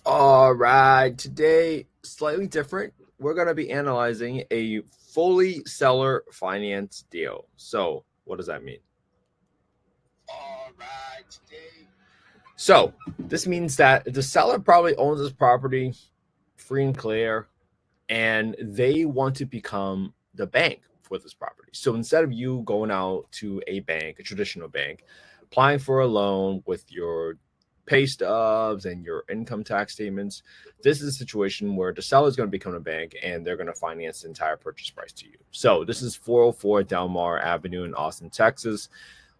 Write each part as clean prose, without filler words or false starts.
All right, today slightly different. We're going to be analyzing a fully seller finance deal. So, what does that mean? All right, today. So, this means that the seller probably owns this property free and clear, and they want to become the bank for this property. So, instead of you going out to a bank, a traditional bank, applying for a loan with your pay stubs and your income tax statements, this is a situation where the seller is going to become a bank and they're going to finance the entire purchase price to you. So this is 404 Delmar Avenue in Austin, Texas.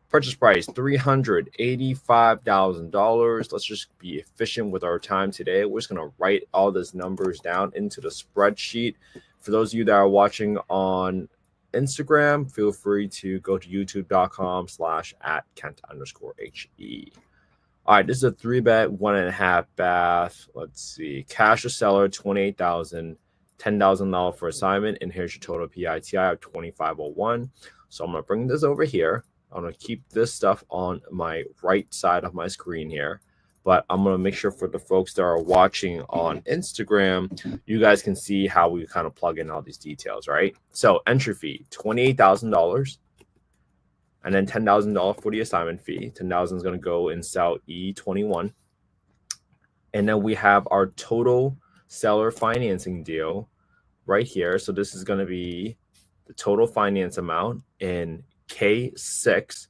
Purchase price $385,000. Let's just be efficient with our time today. We're just going to write all these numbers down into the spreadsheet. For those of you that are watching on Instagram, feel free to go to youtube.com/@Kent_HE. All right, this is a 3-bed, 1.5 bath. Let's see. Cash to seller, $28,000, $10,000 for assignment. And here's your total PITI of 2501. So I'm going to bring this over here. I'm going to keep this stuff on my right side of my screen here. But I'm going to make sure for the folks that are watching on Instagram, you guys can see how we kind of plug in all these details, right? So entry fee, $28,000. And then $10,000 for the assignment fee. $10,000 is going to go in cell E21. And then we have our total seller financing deal right here. So this is going to be the total finance amount in K6.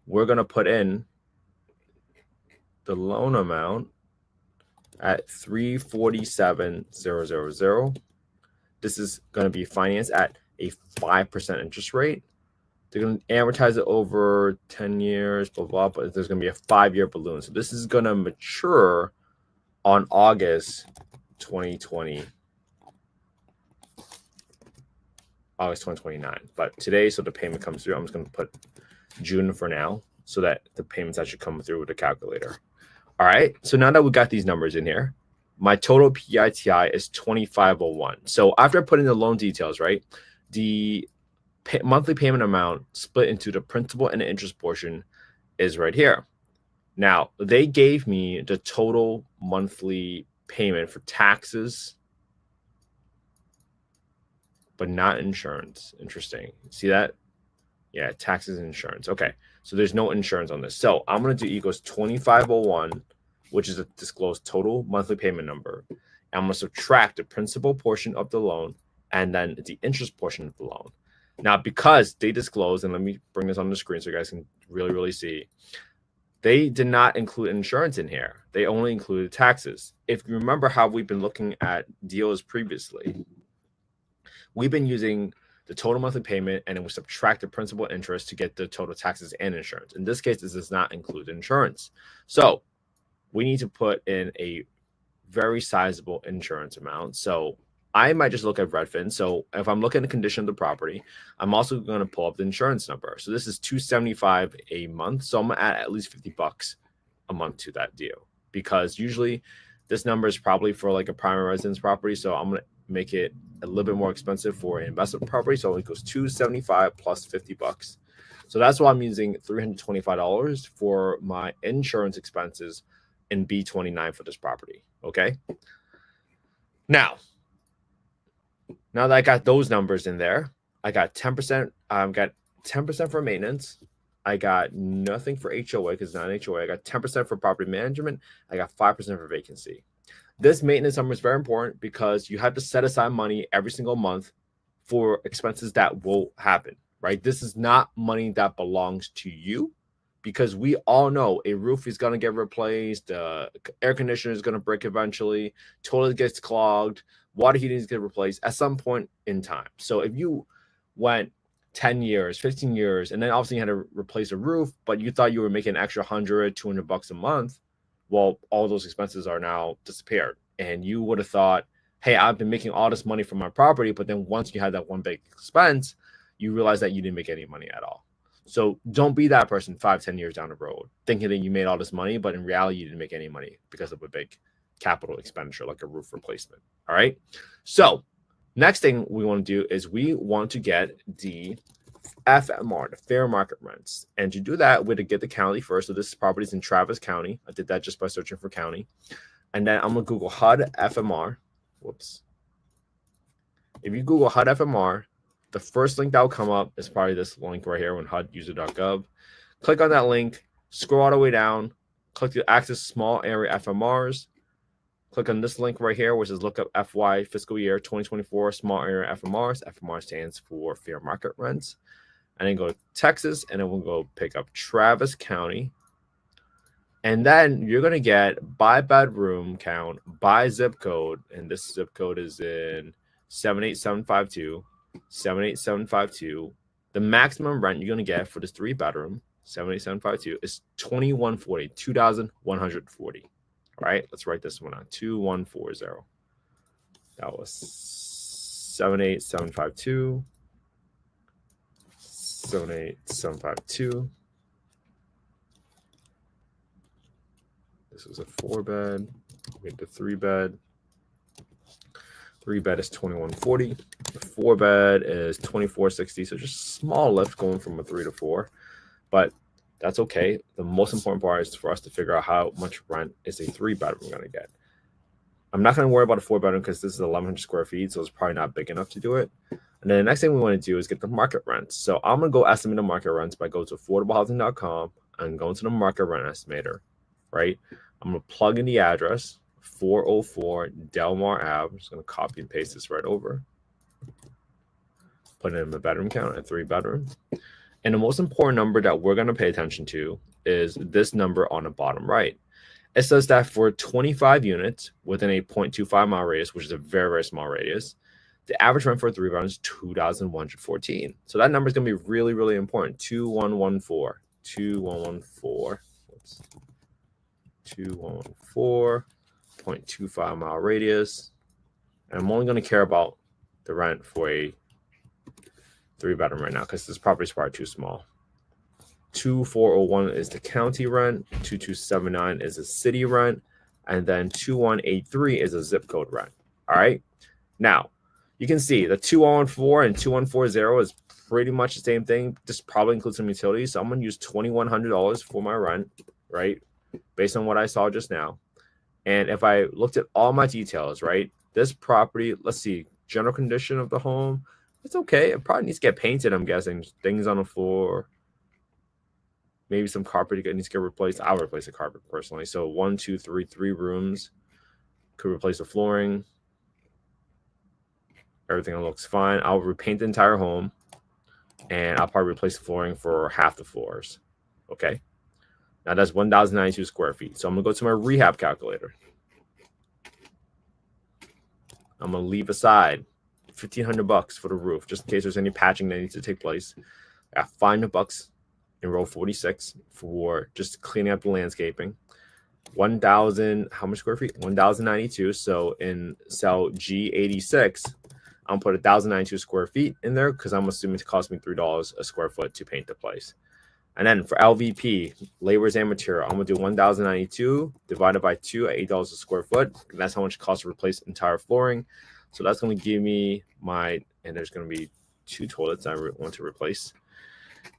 We're going to put in the loan amount at $347,000. This is going to be financed at a 5% interest rate. They're going to amortize it over 10 years, blah, blah, but there's going to be a 5-year balloon. So this is going to mature on August 2020, August 2029. But today, so the payment comes through, I'm just going to put June for now so that the payments actually come through with the calculator. All right, so now that we got these numbers in here, my total PITI is 2501. So after putting the loan details, right, the monthly payment amount split into the principal and the interest portion is right here. Now, they gave me the total monthly payment for taxes, but not insurance. Interesting. See that? Yeah, taxes and insurance. Okay, so there's no insurance on this. So I'm going to do equals 2501, which is a disclosed total monthly payment number. And I'm going to subtract the principal portion of the loan and then the interest portion of the loan. Now, because they disclosed, and let me bring this on the screen so you guys can really see, they did not include insurance in here. They only included taxes. If you remember how we've been looking at deals previously, we've been using the total monthly payment and then we subtract the principal interest to get the total taxes and insurance. In this case, this does not include insurance. So we need to put in a very sizable insurance amount. So I might just look at Redfin. So if I'm looking at the condition of the property, I'm also going to pull up the insurance number. So this is $275 a month. So I'm going to add at least $50 a month to that deal, because usually this number is probably for like a primary residence property. So I'm going to make it a little bit more expensive for an investment property. So it goes $275 plus $50. So that's why I'm using $325 for my insurance expenses in B29 for this property. Okay. Now that I got those numbers in there, I got 10%. Got 10% for maintenance. I got nothing for HOA because it's not an HOA. I got 10% for property management. I got 5% for vacancy. This maintenance number is very important because you have to set aside money every single month for expenses that will happen, right? This is not money that belongs to you, because we all know a roof is going to get replaced, air conditioner is going to break eventually, toilet gets clogged, water heating is going to get replaced at some point in time. So if you went 10 years, 15 years, and then obviously you had to replace a roof, but you thought you were making an extra $100, $200 a month, well, all those expenses are now disappeared. And you would have thought, hey, I've been making all this money from my property, but then once you had that one big expense, you realize that you didn't make any money at all. So don't be that person 5-10 years down the road thinking that you made all this money, but in reality, you didn't make any money because of a big capital expenditure like a roof replacement. All right. So next thing we want to do is we want to get the FMR, the fair market rents. And to do that, we had to get the county first. So this property is in Travis County. I did that just by searching for county. And then I'm going to Google HUD FMR. Whoops. If you Google HUD FMR, the first link that will come up is probably this link right here on HUDuser.gov. Click on that link, scroll all the way down, click to access small area FMRs. Click on this link right here, which is look up FY fiscal year 2024 small area FMRs. FMR stands for fair market rents. And then go to Texas, and then we'll go pick up Travis County. And then you're going to get by bedroom count, by zip code. And this zip code is in 78752. 78752. The maximum rent you're going to get for this 3-bedroom, 78752, is $2,140, $2,140. All right, let's write this one out. 2140. That was 78752. 78752. This is a 4-bed. We get the 3-bed. 3-bed is 2140. The 4-bed is 2460. So just small lift going from a 3 to 4, but that's okay. The most important part is for us to figure out how much rent is a 3-bedroom going to get. I'm not going to worry about a 4-bedroom because this is 1,100 square feet, so it's probably not big enough to do it. And then the next thing we want to do is get the market rents. So I'm going to go estimate the market rents by going to affordablehousing.com and going to the market rent estimator, right? I'm going to plug in the address, 404 Delmar Ave. I'm just going to copy and paste this right over. Put in the bedroom count at 3-bedroom. And the most important number that we're going to pay attention to is this number on the bottom right. It says that for 25 units within a 0.25 mile radius, which is a very, very small radius, the average rent for a 3-bedroom is $2,114. So that number is going to be really, really important. 2114. 2114. Whoops. 2114. 0.25 mile radius. And I'm only going to care about the rent for a 3-bedroom right now because this property is probably too small. 2401 is the county rent, 2279 is a city rent, and then 2183 is a zip code rent. All right. Now, you can see the 2114 and 2140 is pretty much the same thing. This probably includes some utilities. So I'm going to use $2,100 for my rent, right? Based on what I saw just now. And if I looked at all my details, right, this property, let's see, general condition of the home, it's okay. It probably needs to get painted, I'm guessing. Things on the floor. Maybe some carpet needs to get replaced. I'll replace the carpet personally. So 1, 2, 3, 3 rooms. Could replace the flooring. Everything looks fine. I'll repaint the entire home. And I'll probably replace the flooring for half the floors. Okay. Now that's 1,092 square feet. So I'm going to go to my rehab calculator. I'm going to leave aside $1,500 for the roof, just in case there's any patching that needs to take place. I got $500 in row 46 for just cleaning up the landscaping. 1,000, how much square feet? 1,092. So in cell G86, I'm put 1,092 square feet in there because I'm assuming it cost me $3 a square foot to paint the place. And then for LVP, labors and material, I'm going to do 1,092 divided by 2 at $8 a square foot. And that's how much it costs to replace entire flooring. So that's going to give me and there's going to be 2 toilets I want to replace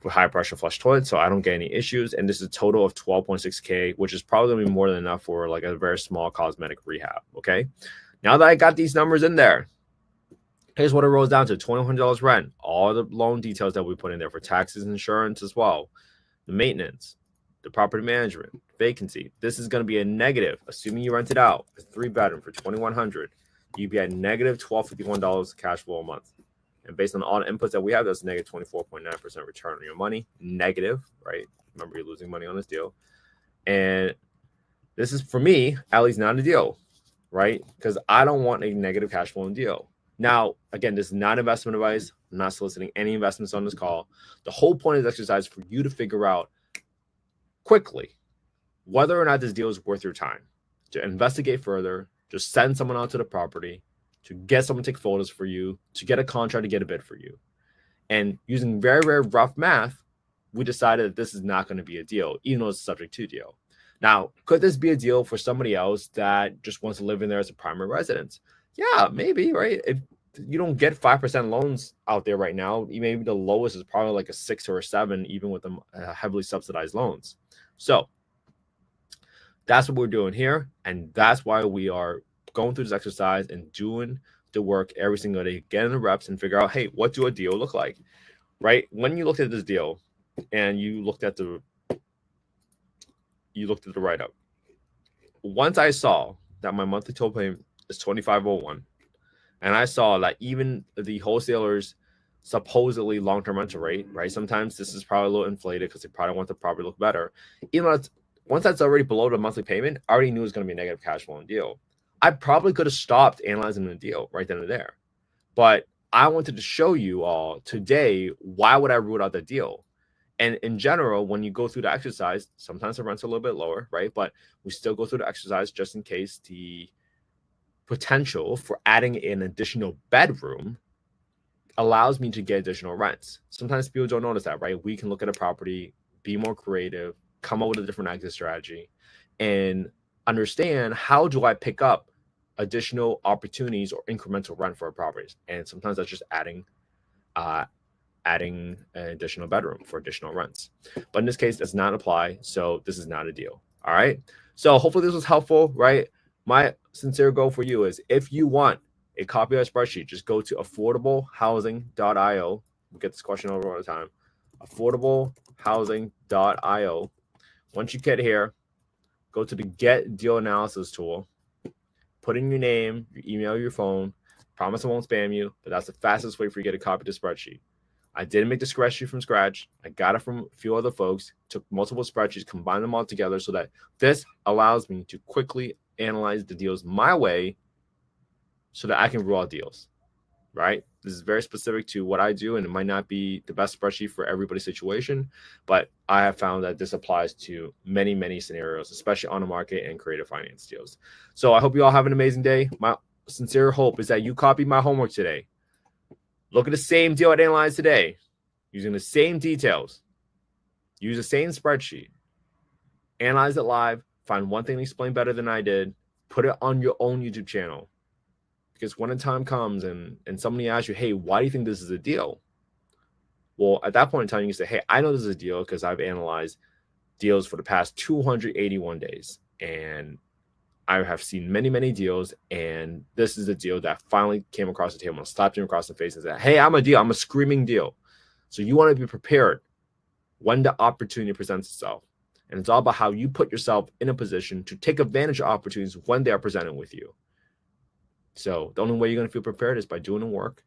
with high pressure flush toilets, so I don't get any issues. And this is a total of 12.6K, which is probably going to be more than enough for like a very small cosmetic rehab. Okay. Now that I got these numbers in there, here's what it rolls down to: $2,100 rent, all the loan details that we put in there for taxes and insurance as well, the maintenance, the property management, vacancy. This is going to be a negative, assuming you rent it out, a 3-bedroom for $2,100. You'd be at negative $1,251 cash flow a month. And based on all the inputs that we have, that's negative 24.9% return on your money. Negative, right? Remember, you're losing money on this deal. And this is, for me, at least not a deal, right? Because I don't want a negative cash flow deal. Now, again, this is not investment advice. I'm not soliciting any investments on this call. The whole point of this exercise is for you to figure out quickly whether or not this deal is worth your time, to investigate further, just send someone out to the property, to get someone to take photos for you, to get a contract, to get a bid for you. And using very, very rough math, we decided that this is not going to be a deal, even though it's subject to deal. Now, could this be a deal for somebody else that just wants to live in there as a primary residence? Yeah, maybe, right? If you don't get 5% loans out there right now, maybe the lowest is probably like a 6 or a 7, even with the heavily subsidized loans. So That's what we're doing here. And that's why we are going through this exercise and doing the work every single day, getting the reps and figure out, hey, what do a deal look like? Right? When you looked at this deal and you looked at the write-up, once I saw that my monthly total payment is $2,501, and I saw that even the wholesalers supposedly long-term rental rate, right? Sometimes this is probably a little inflated because they probably want the property to look better. Even though once that's already below the monthly payment, I already knew it was going to be a negative cash flow deal. I probably could have stopped analyzing the deal right then and there. But I wanted to show you all today, why would I rule out the deal? And in general, when you go through the exercise, sometimes the rent's a little bit lower, right? But we still go through the exercise just in case the potential for adding an additional bedroom allows me to get additional rents. Sometimes people don't notice that, right? We can look at a property, be more creative, come up with a different exit strategy, and understand how do I pick up additional opportunities or incremental rent for our properties. And sometimes that's just adding an additional bedroom for additional rents. But in this case, does not apply. So this is not a deal. All right. So hopefully this was helpful, right? My sincere goal for you is if you want a copy of our spreadsheet, just go to affordablehousing.io. We get this question over all the time. Affordablehousing.io. Once you get here, go to the Get Deal Analysis tool. Put in your name, your email, your phone. Promise I won't spam you, but that's the fastest way for you to get a copy of the spreadsheet. I didn't make the spreadsheet from scratch. I got it from a few other folks, took multiple spreadsheets, combined them all together so that this allows me to quickly analyze the deals my way so that I can rule out deals, right? This is very specific to what I do, and it might not be the best spreadsheet for everybody's situation, but I have found that this applies to many, many scenarios, especially on the market and creative finance deals. So I hope you all have an amazing day. My sincere hope is that you copy my homework today. Look at the same deal I analyzed today, using the same details, use the same spreadsheet, analyze it live, find one thing to explain better than I did, put it on your own YouTube channel. Because when the time comes and somebody asks you, hey, why do you think this is a deal? Well, at that point in time, you can say, hey, I know this is a deal because I've analyzed deals for the past 281 days. And I have seen many, many deals. And this is a deal that finally came across the table and slapped him across the face and said, hey, I'm a deal. I'm a screaming deal. So you want to be prepared when the opportunity presents itself. And it's all about how you put yourself in a position to take advantage of opportunities when they are presented with you. So the only way you're going to feel prepared is by doing the work.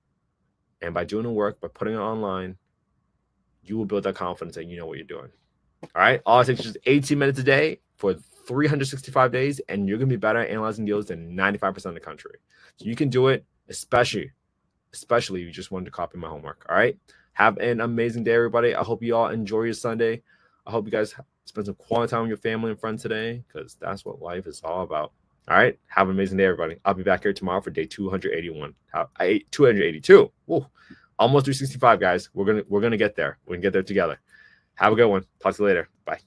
And by doing the work, by putting it online, you will build that confidence that you know what you're doing. All right. All it takes is just 18 minutes a day for 365 days, and you're going to be better at analyzing deals than 95% of the country. So you can do it, especially if you just wanted to copy my homework. All right. Have an amazing day, everybody. I hope you all enjoy your Sunday. I hope you guys spend some quality time with your family and friends today, because that's what life is all about. All right. Have an amazing day, everybody. I'll be back here tomorrow for day 281. 282. Ooh, almost 365, guys. We're gonna get there. We can get there together. Have a good one. Talk to you later. Bye.